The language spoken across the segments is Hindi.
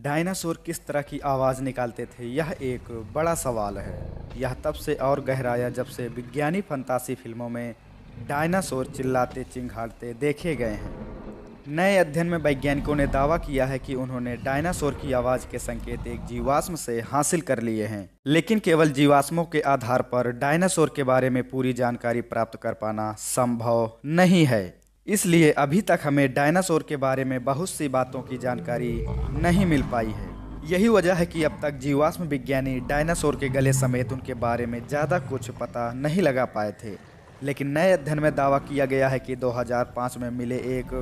डायनासोर किस तरह की आवाज़ निकालते थे, यह एक बड़ा सवाल है। यह तब से और गहराया जब से विज्ञानी फंतासी फिल्मों में डायनासोर चिल्लाते चिंघाड़ते देखे गए हैं। नए अध्ययन में वैज्ञानिकों ने दावा किया है कि उन्होंने डायनासोर की आवाज़ के संकेत एक जीवाश्म से हासिल कर लिए हैं, लेकिन केवल जीवाश्मों के आधार पर डायनासोर के बारे में पूरी जानकारी प्राप्त कर पाना संभव नहीं है। इसलिए अभी तक हमें डायनासोर के बारे में बहुत सी बातों की जानकारी नहीं मिल पाई है। यही वजह है कि अब तक जीवाश्म विज्ञानी डायनासोर के गले समेत उनके बारे में ज़्यादा कुछ पता नहीं लगा पाए थे। लेकिन नए अध्ययन में दावा किया गया है कि 2005 में मिले एक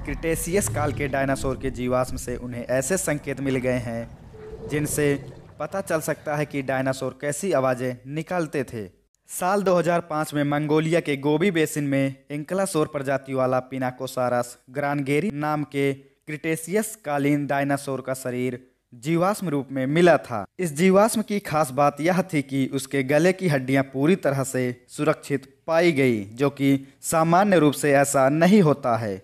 क्रिटेशियस काल के डायनासोर के जीवाश्म से उन्हें ऐसे संकेत मिल गए हैं जिनसे पता चल सकता है कि डायनासोर कैसी आवाज़ें निकालते थे। साल 2005 में मंगोलिया के गोबी बेसिन में एंक्लासोर प्रजाति वाला पिनाकोसारस ग्रानगेरी नाम के क्रिटेशियस कालीन डायनासोर का शरीर जीवाश्म रूप में मिला था। इस जीवाश्म की खास बात यह थी कि उसके गले की हड्डियां पूरी तरह से सुरक्षित पाई गई, जो कि सामान्य रूप से ऐसा नहीं होता है।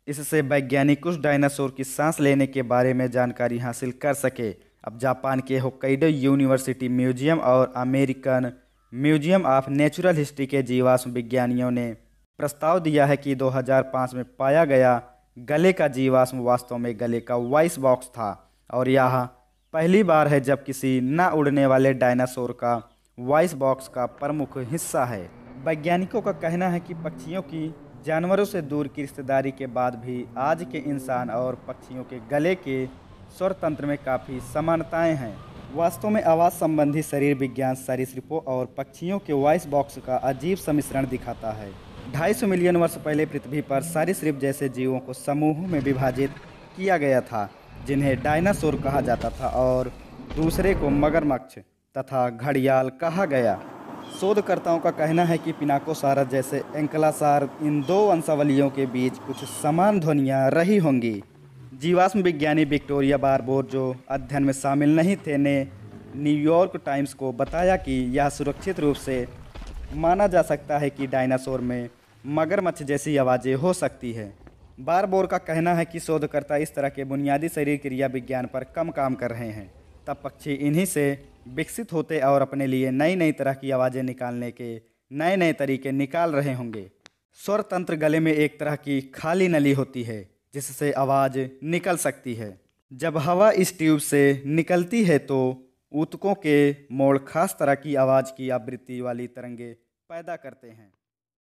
इससे वैज्ञानिक उस डायनासोर की सांस लेने के बारे में जानकारी हासिल कर सके। अब जापान के होक्काइडो यूनिवर्सिटी म्यूजियम और American museum of natural history के जीवाश्म विज्ञानियों ने प्रस्ताव दिया है कि 2005 में पाया गया गले का जीवाश्म वास्तव में गले का वॉइस बॉक्स था, और यह पहली बार है जब किसी न उड़ने वाले डायनासोर का वॉइस बॉक्स का प्रमुख हिस्सा है। वैज्ञानिकों का कहना है कि पक्षियों की जानवरों से दूर की रिश्तेदारी के बाद भी आज के इंसान और पक्षियों के गले के स्वर तंत्र में काफ़ी समानताएं हैं। वास्तव में आवाज़ संबंधी शरीर विज्ञान सरीसृपों और पक्षियों के वॉइस बॉक्स का अजीब सम्मिश्रण दिखाता है। 250 मिलियन वर्ष पहले पृथ्वी पर सरीसृप जैसे जीवों को समूहों में विभाजित किया गया था, जिन्हें डायनासोर कहा जाता था, और दूसरे को मगरमच्छ तथा घड़ियाल कहा गया। शोधकर्ताओं का कहना है कि पिनाकोसारस जैसे एंक्लासार इन दो वंशावलियों के बीच कुछ समान ध्वनियाँ रही होंगी। जीवाश्म विज्ञानी विक्टोरिया बारबोर, जो अध्ययन में शामिल नहीं थे, ने न्यूयॉर्क टाइम्स को बताया कि यह सुरक्षित रूप से माना जा सकता है कि डायनासोर में मगरमच्छ जैसी आवाज़ें हो सकती है। बारबोर का कहना है कि शोधकर्ता इस तरह के बुनियादी शरीर क्रिया विज्ञान पर कम काम कर रहे हैं, तब पक्षी इन्हीं से विकसित होते और अपने लिए नई नई तरह की आवाज़ें निकालने के नए नए तरीके निकाल रहे होंगे। स्वर तंत्र गले में एक तरह की खाली नली होती है जिससे आवाज़ निकल सकती है। जब हवा इस ट्यूब से निकलती है तो ऊतकों के मोड़ खास तरह की आवाज़ की आवृत्ति वाली तरंगें पैदा करते हैं।